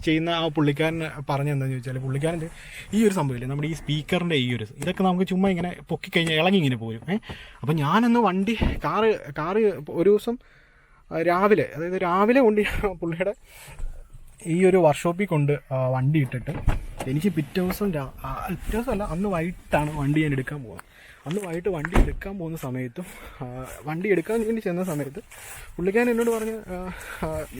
ചെയ്യുന്ന ആ പുള്ളിക്കാരൻ പറഞ്ഞെന്താണെന്ന് ചോദിച്ചാൽ, പുള്ളിക്കാരൻ്റെ ഈ ഒരു സംഭവമില്ലേ, നമ്മുടെ ഈ സ്പീക്കറിൻ്റെ ഈ ഒരു ഇതൊക്കെ നമുക്ക് ചുമ്മാ ഇങ്ങനെ പൊക്കിക്കഴിഞ്ഞാൽ ഇളങ്ങി ഇങ്ങനെ പോരും. അപ്പം ഞാനൊന്ന് കാറ് ഒരു ദിവസം രാവിലെ കൊണ്ട് പുള്ളിയുടെ ഈ ഒരു വർക്ക്ഷോപ്പിൽ കൊണ്ട് വണ്ടി ഇട്ടിട്ട് എനിക്ക് പിറ്റേ ദിവസമല്ല, അന്ന് വൈകിട്ടാണ് വണ്ടി ഞാൻ എടുക്കാൻ പോകുന്നത്. അന്ന് വൈകിട്ട് വണ്ടി എടുക്കാൻ പോകുന്ന സമയത്തും വണ്ടി എടുക്കാൻ വേണ്ടി ചെന്ന സമയത്ത് പുള്ളിക്കാരൻ എന്നോട് പറഞ്ഞ്,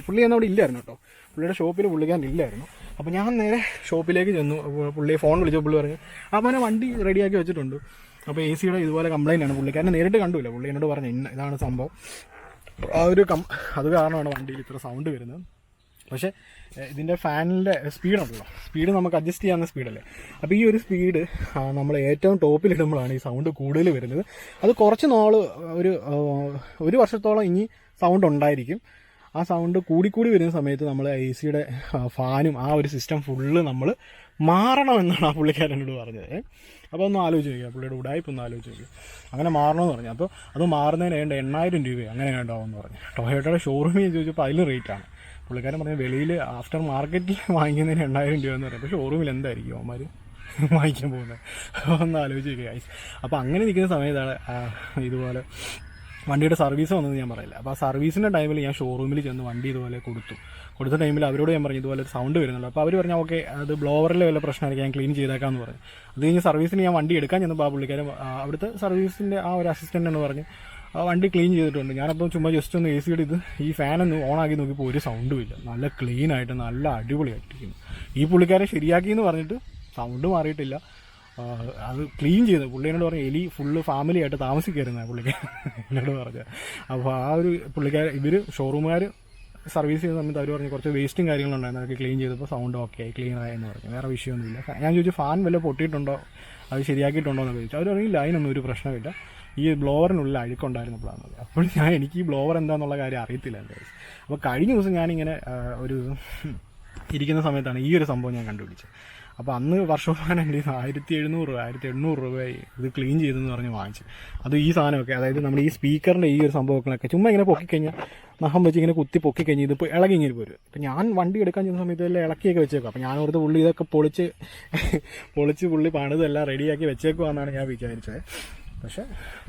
പുള്ളി അന്ന് അവിടെ ഇല്ലായിരുന്നു കേട്ടോ, പുള്ളിയുടെ ഷോപ്പിൽ പുള്ളിക്കാരൻ ഇല്ലായിരുന്നു. അപ്പോൾ ഞാൻ നേരെ ഷോപ്പിലേക്ക് ചെന്നു. പുള്ളിയെ ഫോൺ വിളിച്ചപ്പോൾ പുള്ളി പറഞ്ഞു അപ്പോൾ വണ്ടി റെഡിയാക്കി വെച്ചിട്ടുണ്ട്. അപ്പോൾ എ സിയുടെ ഇതുപോലെ കംപ്ലൈൻ്റ് ആണ്. പുള്ളിക്കാരനെ നേരിട്ട് കണ്ടില്ല, പുള്ളി എന്നോട് പറഞ്ഞു ഇതാണ് സംഭവം, അത് കാരണമാണ് വണ്ടിയിൽ ഇത്ര സൗണ്ട് വരുന്നത്. പക്ഷേ ഇതിൻ്റെ ഫാനിൻ്റെ സ്പീഡ് നമുക്ക് അഡ്ജസ്റ്റ് ചെയ്യാവുന്ന സ്പീഡല്ലേ. അപ്പോൾ ഈ ഒരു സ്പീഡ് നമ്മൾ ഏറ്റവും ടോപ്പിലിടുമ്പോഴാണ് ഈ സൗണ്ട് കൂടുതൽ വരുന്നത്. അത് കുറച്ച് നാൾ ഒരു വർഷത്തോളം ഇനി സൗണ്ട് ഉണ്ടായിരിക്കും. ആ സൗണ്ട് കൂടിക്കൂടി വരുന്ന സമയത്ത് നമ്മൾ എ സിയുടെ ഫാനും ആ ഒരു സിസ്റ്റം ഫുള്ള് നമ്മൾ മാറണമെന്നാണ് ആ പുള്ളിക്കാരനോട് പറഞ്ഞത്. അപ്പോൾ ഒന്ന് ആലോചിച്ച് നോക്കുക, പുള്ളിയുടെ ഉടായ്പ ഒന്ന് ആലോചിച്ച് നോക്കുക. അങ്ങനെ മാറണമെന്ന് പറഞ്ഞു. അപ്പോൾ അത് മാറുന്നതിന് വേണ്ട 8,000 രൂപയോ അങ്ങനെ ഉണ്ടാവുമെന്ന് പറഞ്ഞു. ടൊയോട്ടയുടെ ഷോറൂമിൽ ചോദിച്ചപ്പോൾ അതിലും റേറ്റാണ്. പുള്ളിക്കാരൻ പറഞ്ഞാൽ വെളിയിൽ ആഫ്റ്റർ മാർക്കറ്റിൽ വാങ്ങിക്കുന്നതിന് 8,000 രൂപ എന്ന് പറയും. അപ്പോൾ ഷോറൂമിൽ എന്തായിരിക്കും അവന്മാർ വാങ്ങിക്കാൻ പോകുന്നത്, ഒന്ന് ആലോചിച്ച് നോക്കുക ഗൈസ്. അപ്പോൾ അങ്ങനെ നിൽക്കുന്ന സമയത്താണ് ഇതുപോലെ വണ്ടിയുടെ സർവീസ് വന്നത് ഞാൻ പറയില്ല. അപ്പോൾ ആ സർവീസിൻ്റെ ടൈമിൽ ഞാൻ ഷോറൂമിൽ ചെന്ന് വണ്ടി ഇതുപോലെ കൊടുത്ത ടൈമിൽ അവരോട് ഞാൻ പറഞ്ഞു ഇതുപോലെ സൗണ്ട് വരുന്നുള്ളൂ. അപ്പോൾ അവർ പറഞ്ഞാൽ ഓക്കെ, അത് ബ്ലോവറിൽ വല്ല പ്രശ്നമായിരിക്കും, ഞാൻ ക്ലീൻ ചെയ്തേക്കാമെന്ന് പറഞ്ഞു. അത് കഴിഞ്ഞ് സർവീസിന് ഞാൻ വണ്ടി എടുക്കാൻ ചെന്നപ്പോൾ ആ പുള്ളിക്കാരൻ അവിടുത്തെ സർവീസിൻ്റെ ആ ഒരു അസിസ്റ്റൻ്റ് എന്ന് പറഞ്ഞ് വണ്ടി ക്ലീൻ ചെയ്തിട്ടുണ്ട്. ഞാനപ്പോൾ ചുമ്മാ ജസ്റ്റ് ഒന്ന് എ സിയുടെ ഈ ഫാനൊന്ന് ഓണാക്കി നോക്കിയപ്പോൾ ഒരു സൗണ്ടും ഇല്ല. നല്ല ക്ലീനായിട്ട് നല്ല അടിപൊളിയായിട്ടിരിക്കുന്നു. ഈ പുള്ളിക്കാരെ ശരിയാക്കി എന്ന് പറഞ്ഞിട്ട് സൗണ്ട് മാറിയിട്ടില്ല. അത് ക്ലീൻ ചെയ്ത് പുള്ളി എന്നോട് പറഞ്ഞു എലി ഫുള്ള് ഫാമിലി ആയിട്ട് താമസിക്കായിരുന്ന പുള്ളിക്കാരൻ എന്നോട് പറഞ്ഞത്. അപ്പോൾ ആ ഒരു ഇവർ ഷോറൂമുകാർ സർവീസ് ചെയ്യുന്ന സമയത്ത് അവർ പറഞ്ഞു കുറച്ച് വേസ്റ്റും കാര്യങ്ങളുണ്ടായിരുന്നു, അതൊക്കെ ക്ലീൻ ചെയ്തപ്പോൾ സൗണ്ട് ഓക്കെ ആയി, ക്ലീൻ ആയെന്ന് പറഞ്ഞു. വേറെ വിഷയമൊന്നുമില്ല. ഞാൻ ചോദിച്ചു ഫാൻ വല്ല പൊട്ടിയിട്ടുണ്ടോ, അത് ശരിയാക്കിയിട്ടുണ്ടോ എന്ന് ചോദിച്ചു. അവർ പറഞ്ഞില്ല, അതിനൊന്നും ഒരു പ്രശ്നമില്ല, ഈ ബ്ലോവറിനുള്ളിൽ അഴുക്കുണ്ടായിരുന്നപ്പോഴാണ്. അപ്പോൾ എനിക്ക് ഈ ബ്ലോവർ എന്താണെന്നുള്ള കാര്യം അറിയത്തില്ല എന്തായാലും. അപ്പോൾ കഴിഞ്ഞ ദിവസം ഞാനിങ്ങനെ ഒരു ഇരിക്കുന്ന സമയത്താണ് ഈ ഒരു സംഭവം ഞാൻ കണ്ടുപിടിച്ചത്. അപ്പോൾ അന്ന് വർഷോപ്പാൻ എൻ്റെ 1,700 രൂപയായി ഇത് ക്ലീൻ ചെയ്തെന്ന് പറഞ്ഞ് വാങ്ങിച്ചു. അത് ഈ സാധനമൊക്കെ, അതായത് നമ്മുടെ ഈ സ്പീക്കറിൻ്റെ ഈ ഒരു സംഭവങ്ങളൊക്കെ ചുമ്മാ ഇങ്ങനെ പൊക്കിക്കഴിഞ്ഞാൽ നഖം വെച്ച് ഇങ്ങനെ കുത്തി പൊക്കിക്കഴിഞ്ഞാൽ ഇതിപ്പോൾ ഇളകി ഇങ്ങനെ പോരും. അപ്പോൾ ഞാൻ വണ്ടി എടുക്കാൻ ചെന്ന സമയത്ത് എല്ലാം ഇളക്കിയൊക്കെ വെച്ചേക്കും. അപ്പോൾ ഞാൻ ഓർത്ത് പുള്ളി ഇതൊക്കെ പൊളിച്ച് പുള്ളി പണിതെല്ലാം റെഡിയാക്കി വെച്ചേക്കുവാന്നാണ് ഞാൻ വിചാരിച്ചത്. പക്ഷേ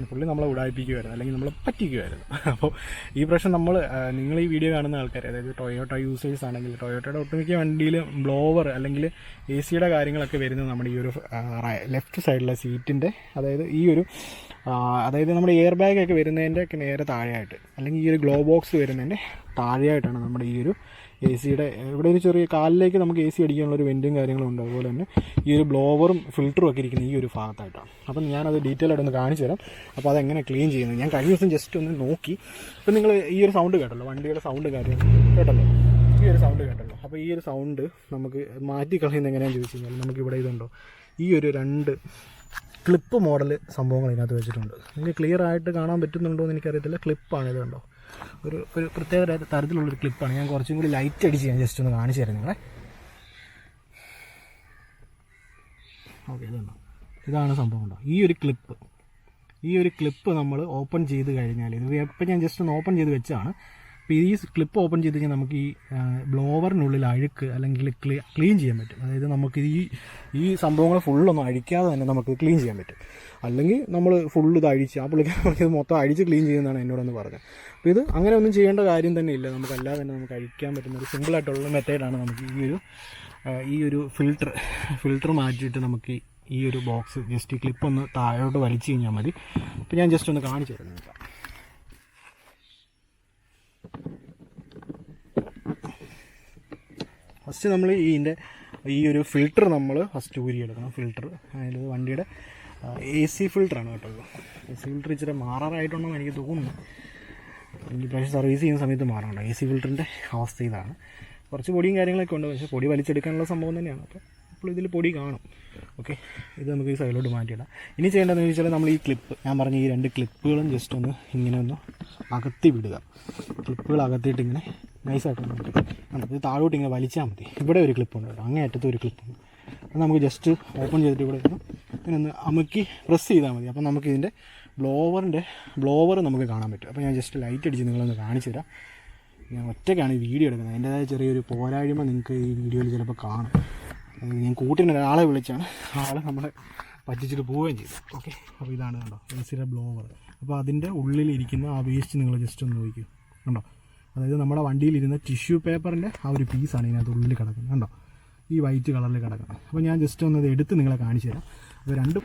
പുള്ളി നമ്മളെ ഉടായിപ്പിക്കുമായിരുന്നു, അല്ലെങ്കിൽ നമ്മളെ പറ്റിക്കുമായിരുന്നു. അപ്പോൾ ഈ പ്രശ്നം നിങ്ങൾ ഈ വീഡിയോ കാണുന്ന ആൾക്കാർ, അതായത് ടൊയോട്ട യൂസേഴ്സ് ആണെങ്കിൽ ടൊയോട്ടയുടെ ഒട്ടുമിക്ക വണ്ടിയിൽ ബ്ലോവർ അല്ലെങ്കിൽ എ സിയുടെ കാര്യങ്ങളൊക്കെ വരുന്നത് നമ്മുടെ ഈ ഒരു ലെഫ്റ്റ് സൈഡിലെ സീറ്റിൻ്റെ, അതായത് നമ്മുടെ എയർ ബാഗൊക്കെ വരുന്നതിൻ്റെ ഒക്കെ നേരെ താഴെയായിട്ട്, അല്ലെങ്കിൽ ഈ ഒരു ഗ്ലോ ബോക്സ് വരുന്നതിൻ്റെ താഴെയായിട്ടാണ് നമ്മുടെ ഈ ഒരു എ സിയുടെ ഇവിടെ ഒരു ചെറിയ കാലിലേക്ക് നമുക്ക് എ സി അടിക്കാനുള്ളൊരു വെൻറ്റും കാര്യങ്ങളും ഉണ്ട്. അതുപോലെ തന്നെ ഈ ഒരു ബ്ലോവറും ഫിൽറ്ററും ഒക്കെ ഇരിക്കുന്ന ഈ ഒരു ഭാഗത്തായിട്ടാണ്. അപ്പം ഞാനത് ഡീറ്റെയിൽ ആയിട്ടൊന്ന് കാണിച്ചു തരാം. അപ്പോൾ അതെങ്ങനെ ക്ലീൻ ചെയ്യുന്നത് ഞാൻ കഴിഞ്ഞ ദിവസം ജസ്റ്റ് ഒന്ന് നോക്കി. അപ്പം നിങ്ങൾ ഈ ഒരു സൗണ്ട് കേട്ടല്ലോ, വണ്ടിയുടെ സൗണ്ട് കേട്ടല്ലോ, ഈ ഒരു സൗണ്ട് കേട്ടല്ലോ. അപ്പോൾ ഈ ഒരു സൗണ്ട് നമുക്ക് മാറ്റി കളയുന്നത് എങ്ങനെയാണെന്ന് ചോദിച്ചു കഴിഞ്ഞാൽ, നമുക്കിവിടെ ഇതുണ്ടോ, ഈ ഒരു 2 ക്ലിപ്പ് മോഡൽ സംഭവങ്ങൾ ഇതിനകത്ത് വെച്ചിട്ടുണ്ട്. നിങ്ങൾക്ക് ക്ലിയർ ആയിട്ട് കാണാൻ പറ്റുന്നുണ്ടോ എന്ന് എനിക്കറിയത്തില്ല. ക്ലിപ്പാണ്, ഇത് കണ്ടോ, ഒരു പ്രത്യേക തരത്തിലുള്ളൊരു ക്ലിപ്പാണ്. ഞാൻ കുറച്ചും കൂടി ലൈറ്റ് അടിച്ച് ഞാൻ ജസ്റ്റ് ഒന്ന് കാണിച്ചു തരാം നിങ്ങളെ. ഓക്കെ, ഇതാണ് സംഭവം ഉണ്ടോ, ഈ ഒരു ക്ലിപ്പ് നമ്മൾ ഓപ്പൺ ചെയ്ത് കഴിഞ്ഞാൽ, ഇത് എപ്പോൾ ഞാൻ ജസ്റ്റ് ഒന്ന് ഓപ്പൺ ചെയ്ത് വെച്ചാണ്. അപ്പോൾ ഈ ക്ലിപ്പ് ഓപ്പൺ ചെയ്ത് കഴിഞ്ഞാൽ നമുക്ക് ഈ ബ്ലോവറിനുള്ളിൽ അഴുക്ക് അല്ലെങ്കിൽ ക്ലീൻ ചെയ്യാൻ പറ്റും. അതായത് നമുക്ക് ഈ സംഭവങ്ങൾ ഫുള്ളൊന്നും അഴിക്കാതെ തന്നെ നമുക്ക് ക്ലീൻ ചെയ്യാൻ പറ്റും. അല്ലെങ്കിൽ നമ്മൾ ഫുള്ള് ഇത് അഴിച്ച്, ആ പുള്ളിക്കാരൻ മൊത്തം അഴിച്ച് ക്ലീൻ ചെയ്യുന്നതാണ് എന്നോടൊന്ന് പറഞ്ഞത്. അപ്പോൾ ഇത് അങ്ങനെ ഒന്നും ചെയ്യേണ്ട കാര്യം തന്നെ ഇല്ല. നമുക്കല്ലാതെ തന്നെ നമുക്ക് അഴിക്കാൻ പറ്റുന്ന ഒരു സിമ്പിളായിട്ടുള്ള മെത്തേഡാണ്. നമുക്ക് ഈ ഒരു ഫിൽറ്റർ മാറ്റിയിട്ട് നമുക്ക് ഈ ഒരു ബോക്സ് ജസ്റ്റ് ഈ ക്ലിപ്പ് ഒന്ന് താഴോട്ട് വലിച്ചു കഴിഞ്ഞാൽ മതി. അപ്പോൾ ഞാൻ ജസ്റ്റ് ഒന്ന് കാണിച്ചു തരുന്നത്. ഫസ്റ്റ് നമ്മൾ ഈ ഒരു ഫിൽറ്റർ നമ്മൾ ഫസ്റ്റ് ഊരിയെടുക്കണം. ഫിൽറ്റർ അതായത് വണ്ടിയുടെ എ സി ഫിൽറ്ററാണ് കേട്ടോ. എ സി ഫിൽറ്റർ ഇച്ചിരി മാറാറായിട്ടുണ്ടെന്ന് എനിക്ക് തോന്നുന്നു. എനിക്ക് പ്രാവശ്യം സർവീസ് ചെയ്യുന്ന സമയത്ത് മാറണം. എ സി ഫിൽറ്ററിൻ്റെ അവസ്ഥ ഇതാണ്. കുറച്ച് പൊടിയും കാര്യങ്ങളൊക്കെ ഉണ്ട്, പക്ഷേ പൊടി വലിച്ചെടുക്കാനുള്ള സംഭവം തന്നെയാണ്. അപ്പോൾ ഇതിൽ പൊടി കാണും. ഓക്കെ, ഇത് നമുക്ക് ഈ സൈഡിലോട്ട് മാറ്റിയിടാം. ഇനി ചെയ്യേണ്ടതെന്ന് ചോദിച്ചാൽ നമ്മൾ ഈ ക്ലിപ്പ്, ഞാൻ പറഞ്ഞ ഈ 2 ക്ലിപ്പുകളും ജസ്റ്റ് ഒന്ന് ഇങ്ങനെ ഒന്ന് അകത്തി വിടുക. ക്ലിപ്പുകൾ അകത്തിയിട്ട് ഇങ്ങനെ നൈസായിട്ട് ഇത് താഴോട്ട് ഇങ്ങനെ വലിച്ചാൽ മതി. ഇവിടെ ഒരു ക്ലിപ്പുണ്ട്, അങ്ങേയറ്റത്ത് ഒരു ക്ലിപ്പുണ്ട്. അത് നമുക്ക് ജസ്റ്റ് ഓപ്പൺ ചെയ്തിട്ട് ഇവിടെ ഇങ്ങനെ അമുക്കി പ്രസ് ചെയ്താൽ മതി. അപ്പോൾ നമുക്ക് ഇതിൻ്റെ ബ്ലോവർ നമുക്ക് കാണാൻ പറ്റും. അപ്പോൾ ഞാൻ ജസ്റ്റ് ലൈറ്റ് അടിച്ച് നിങ്ങളൊന്ന് കാണിച്ചു തരാം. ഞാൻ ഒറ്റയ്ക്കാണ് ഈ വീഡിയോ എടുക്കുന്നത്. അതിൻ്റേതായ ചെറിയൊരു പോരായ്മ നിങ്ങൾക്ക് ഈ വീഡിയോയിൽ ചിലപ്പോൾ കാണും. ഞാൻ കൂട്ടിന് ഒരാളെ വിളിച്ചാണ്, ആളെ നമ്മളെ പറ്റിച്ചിട്ട് പോവുകയും ചെയ്തു. ഓക്കെ, അപ്പോൾ ഇതാണ് കണ്ടോ എൽസിയുടെ ബ്ലോവർ. അപ്പോൾ അതിൻ്റെ ഉള്ളിലിരിക്കുന്ന ആ വേസ്റ്റ് നിങ്ങൾ ജസ്റ്റ് ഒന്ന് നോക്കൂ കണ്ടോ. അതായത് നമ്മുടെ വണ്ടിയിലിരുന്ന ടിഷ്യൂ പേപ്പറിൻ്റെ ആ ഒരു പീസാണ് ഇതിനകത്ത് ഉള്ളിൽ കിടക്കുന്നത് കണ്ടോ, ഈ വൈറ്റ് കളറിൽ കിടക്കുന്നത്. അപ്പോൾ ഞാൻ ജസ്റ്റ് ഒന്ന് ഇത് എടുത്ത് നിങ്ങളെ കാണിച്ചു തരാം. അപ്പോൾ രണ്ടും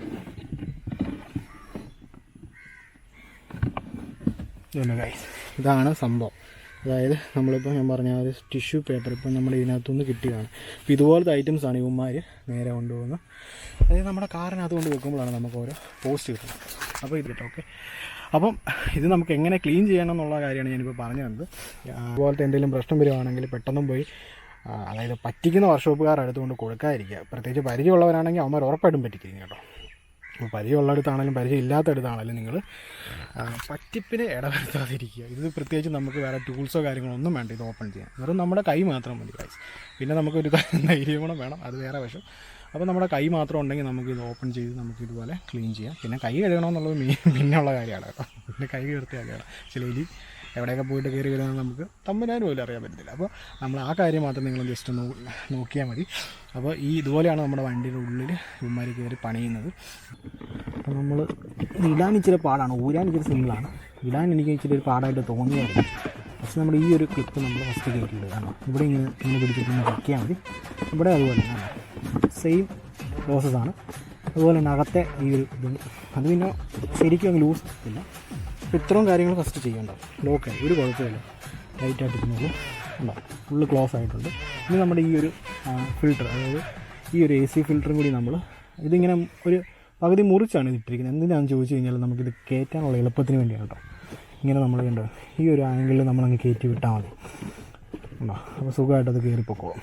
ഗൈസ് ഇതാണ് സംഭവം. അതായത് നമ്മളിപ്പോൾ ഞാൻ പറഞ്ഞ ഒരു ടിഷ്യൂ പേപ്പർ ഇപ്പം നമ്മുടെ ഇതിനകത്തുനിന്ന് കിട്ടിയതാണ്. അപ്പോൾ ഇതുപോലത്തെ ഐറ്റംസാണ് ഇവന്മാർ നേരെ കൊണ്ടുപോകുന്നത്. അതായത് നമ്മുടെ കാറിനകത്ത് കൊണ്ട് വെക്കുമ്പോഴാണ് നമുക്ക് ഓരോ പോസ്റ്റ് കിട്ടുന്നത്. അപ്പോൾ ഇത് കേട്ടോ. ഓക്കെ, അപ്പം ഇത് നമുക്ക് എങ്ങനെ ക്ലീൻ ചെയ്യണം എന്നുള്ള കാര്യമാണ് ഞാനിപ്പോൾ പറഞ്ഞു തന്നത്. അതുപോലത്തെ എന്തെങ്കിലും പ്രശ്നം വരുവാണെങ്കിൽ പെട്ടെന്നും പോയി അതായത് പറ്റിക്കുന്ന വർക്ക്ഷോപ്പുകാർ അടുത്തുകൊണ്ട് കൊടുക്കാതിരിക്കുക. പ്രത്യേകിച്ച് പരിചയമുള്ളവരാണെങ്കിൽ അവന്മാർ ഉറപ്പായിട്ടും പറ്റിക്കും കേട്ടോ. അപ്പോൾ പരിചയമുള്ളിടത്താണെങ്കിലും പരിചയം ഇല്ലാത്തടത്താണെങ്കിലും നിങ്ങൾ പറ്റിപ്പിന് ഇടവരുത്താതിരിക്കുക. ഇത് പ്രത്യേകിച്ച് നമുക്ക് വേറെ ടൂൾസോ കാര്യങ്ങളോ ഒന്നും വേണ്ട ഇത് ഓപ്പൺ ചെയ്യാൻ. വെറും നമ്മുടെ കൈ മാത്രം മതി ഗൈസ്. പിന്നെ നമുക്കൊരു ധൈര്യം കൂടെ വേണം, അത് വേറെ വശം. അപ്പോൾ നമ്മുടെ കൈ മാത്രം ഉണ്ടെങ്കിൽ നമുക്കിത് ഓപ്പൺ ചെയ്ത് നമുക്കിതുപോലെ ക്ലീൻ ചെയ്യാം. പിന്നെ കൈ കഴുകണമെന്നുള്ളത് പിന്നെയുള്ള കാര്യമാണ് കേട്ടോ. പിന്നെ കൈ കീർത്തിയാക്കുകയാണ് ചില എലി എവിടെയൊക്കെ പോയിട്ട് കയറി വരുന്നത് നമുക്ക് തമ്മിലാനും പോലും അറിയാൻ പറ്റത്തില്ല. അപ്പോൾ നമ്മൾ ആ കാര്യം മാത്രം നിങ്ങൾ ജസ്റ്റ് ഒന്ന് നോക്കിയാൽ മതി. അപ്പോൾ ഇതുപോലെയാണ് നമ്മുടെ വണ്ടിയുടെ ഉള്ളിൽ ഇവന്മാർ കയറി പണിയുന്നത്. അപ്പോൾ നമ്മൾ ഇടാൻ ഇച്ചിരി പാടാണ്, ഊരാൻ ഇച്ചിരി സിമ്പിളാണ്. ഇടാൻ എനിക്ക് ഇച്ചിരി ഒരു പാടായിട്ട് തോന്നിയായിരുന്നു. പക്ഷെ നമ്മുടെ ഈ ഒരു ക്ലിപ്പ് നമ്മൾ ഫസ്റ്റ് കയറ്റിയിട്ടുണ്ട്. കാരണം ഇവിടെ ഇങ്ങനെ പിടിച്ചിട്ട് വയ്ക്കിയാൽ മതി. ഇവിടെ അതുപോലെ ആണ്, സെയിം പ്രോസസ്സാണ്. അതുപോലെ തന്നെ അകത്തെ ഈ ഒരു ഇത് അത് പിന്നെ ശരിക്കും അങ്ങ് ലൂസ് ഇല്ല. അപ്പോൾ ഇത്രയും കാര്യങ്ങൾ ഫസ്റ്റ് ചെയ്യേണ്ട. ലോക്കായി ഒരു കുഴപ്പമില്ല, ലൈറ്റായിട്ട് ഇരുന്നുള്ളൂ. ഉണ്ടോ, ഫുള്ള് ക്ലോസ് ആയിട്ടുണ്ട്. ഇനി നമ്മുടെ ഈ ഒരു ഫിൽറ്റർ, അതായത് ഈ ഒരു AC ഫിൽറ്ററും കൂടി നമ്മൾ ഇതിങ്ങനെ ഒരു പകുതി മുറിച്ചാണ് ഇട്ടിരിക്കുന്നത്. എന്തിനാണെന്ന് ചോദിച്ചു കഴിഞ്ഞാൽ നമുക്കിത് കയറ്റാനുള്ള എളുപ്പത്തിന് വേണ്ടിയാണ് കേട്ടോ. ഇങ്ങനെ നമ്മൾ കണ്ടോ ഈ ഒരു ആംഗിളിൽ നമ്മളങ്ങ് കയറ്റി വിട്ടാൽ മതി. ഉണ്ടോ, അപ്പോൾ സുഖമായിട്ടത് കയറിപ്പോക്കോളും.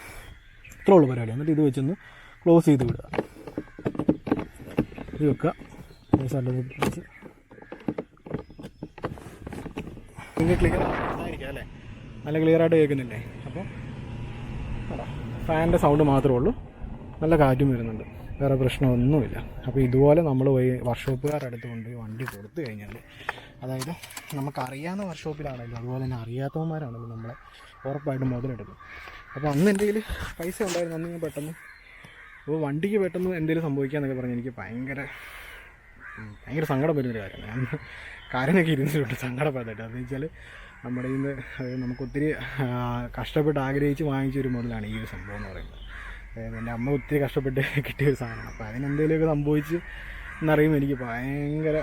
ഇത്രേ ഉള്ളൂ പരിപാടി. എന്നിട്ട് ഇത് വെച്ചൊന്ന് ക്ലോസ് ചെയ്ത് വിടുക. ഇത് വെക്കുക, വെച്ച് നിങ്ങൾ ക്ലിയർ ആയിരിക്കും അല്ലേ, നല്ല ക്ലിയറായിട്ട് കേൾക്കുന്നില്ലേ. അപ്പോൾ ഫാനിൻ്റെ സൗണ്ട് മാത്രമേ ഉള്ളൂ, നല്ല കാറ്റും വരുന്നുണ്ട്, വേറെ പ്രശ്നമൊന്നുമില്ല. അപ്പോൾ ഇതുപോലെ നമ്മൾ പോയി വർക്ക്ഷോപ്പുകാരുടെ അടുത്ത് കൊണ്ടുപോയി വണ്ടി കൊടുത്തു കഴിഞ്ഞാൽ, അതായത് നമുക്കറിയാവുന്ന വർക്ക്ഷോപ്പിലാണെങ്കിലും അതുപോലെ തന്നെ അറിയാത്തവന്മാരാണെങ്കിലും നമ്മളെ ഉറപ്പായിട്ടും മുതലെടുക്കും. അപ്പോൾ അന്ന് എൻ്റെ കയ്യിൽ പൈസ ഉണ്ടായിരുന്നു, അന്ന് ഞാൻ പെട്ടെന്ന് അപ്പോൾ വണ്ടിക്ക് പെട്ടെന്ന് എന്തെങ്കിലും സംഭവിക്കാമെന്നൊക്കെ പറഞ്ഞ് എനിക്ക് ഭയങ്കര സങ്കടം വരുന്നൊരു കാര്യമാണ്. ഞാൻ കാര്യമൊക്കെ ഇരുന്നിട്ടുണ്ട് സങ്കടപ്പെട്ടിട്ട്. അതെന്ന് വെച്ചാൽ നമ്മുടെ ഇന്ന് നമുക്കൊത്തിരി കഷ്ടപ്പെട്ട് ആഗ്രഹിച്ച് വാങ്ങിച്ചൊരു മുതലാണ് ഈ ഒരു സംഭവം എന്ന് പറയുന്നത്. എൻ്റെ അമ്മ ഒത്തിരി കഷ്ടപ്പെട്ട് കിട്ടിയൊരു സാധനമാണ്. അപ്പോൾ അതിനെന്തെങ്കിലുമൊക്കെ സംഭവിച്ച് എന്നറിയുമ്പോൾ എനിക്ക് ഭയങ്കര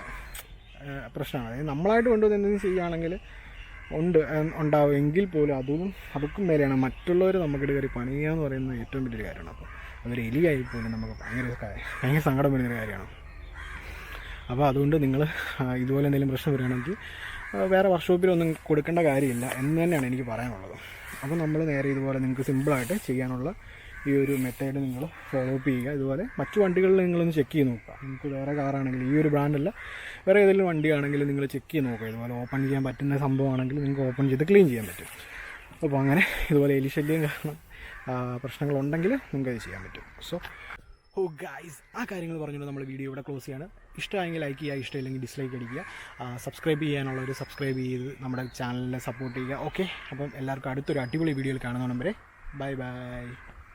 പ്രശ്നമാണ്. അതായത് നമ്മളായിട്ട് കൊണ്ടുവന്ന് എന്തെങ്കിലും ചെയ്യുകയാണെങ്കിൽ ഉണ്ടാവും എങ്കിൽ പോലും അതൊക്കെ മേലെയാണ് മറ്റുള്ളവർ നമുക്കിട്ട് കയറി പണിയുക എന്ന് പറയുന്നത് ഏറ്റവും വലിയൊരു കാര്യമാണ്. അപ്പോൾ അതൊരു എലിയായിപ്പോലും നമുക്ക് ഭയങ്കര സങ്കടം വരുന്നൊരു കാര്യമാണ്. അപ്പോൾ അതുകൊണ്ട് നിങ്ങൾ ഇതുപോലെ എന്തെങ്കിലും പ്രശ്നം വരികയാണെങ്കിൽ വേറെ വർക്ക്ഷോപ്പിലൊന്നും കൊടുക്കേണ്ട കാര്യമില്ല എന്ന് തന്നെയാണ് എനിക്ക് പറയാനുള്ളത്. അപ്പോൾ നമ്മൾ നേരെ ഇതുപോലെ നിങ്ങൾക്ക് സിമ്പിളായിട്ട് ചെയ്യാനുള്ള ഈ ഒരു മെത്തേഡ് നിങ്ങൾ ഫോളോ അപ്പ് ചെയ്യുക. ഇതുപോലെ മറ്റു വണ്ടികളിൽ നിങ്ങളൊന്ന് ചെക്ക് ചെയ്ത് നോക്കുക. നിങ്ങൾക്ക് വേറെ കാറാണെങ്കിൽ ഈ ഒരു ബ്രാൻഡല്ല വേറെ ഏതെങ്കിലും വണ്ടിയാണെങ്കിൽ നിങ്ങൾ ചെക്ക് ചെയ്ത് നോക്കുക. ഇതുപോലെ ഓപ്പൺ ചെയ്യാൻ പറ്റുന്ന സംഭവമാണെങ്കിൽ നിങ്ങൾക്ക് ഓപ്പൺ ചെയ്ത് ക്ലീൻ ചെയ്യാൻ പറ്റും. അപ്പോൾ അങ്ങനെ ഇതുപോലെ എലിശല്യം കാരണം പ്രശ്നങ്ങളുണ്ടെങ്കിൽ നിങ്ങൾക്കത് ചെയ്യാൻ പറ്റും. സോ ഗൈസ്, ആ കാര്യങ്ങൾ പറഞ്ഞുകൊണ്ട് നമ്മൾ വീഡിയോ ഇവിടെ ക്ലോസ് ചെയ്യാണ്. ഇഷ്ടമായെങ്കിൽ ലൈക്ക് ചെയ്യുക, ഇഷ്ടമില്ലെങ്കിൽ ഡിസ്ലൈക്ക് അടിക്കുക. സബ്സ്ക്രൈബ് ചെയ്യാനുള്ളവർ സബ്സ്ക്രൈബ് ചെയ്ത് നമ്മുടെ ചാനലിനെ സപ്പോർട്ട് ചെയ്യുക. ഓക്കെ, അപ്പം എല്ലാവർക്കും അടുത്തൊരു അടിപൊളി വീഡിയോയിൽ കാണുന്നവരെ ബൈ ബൈ.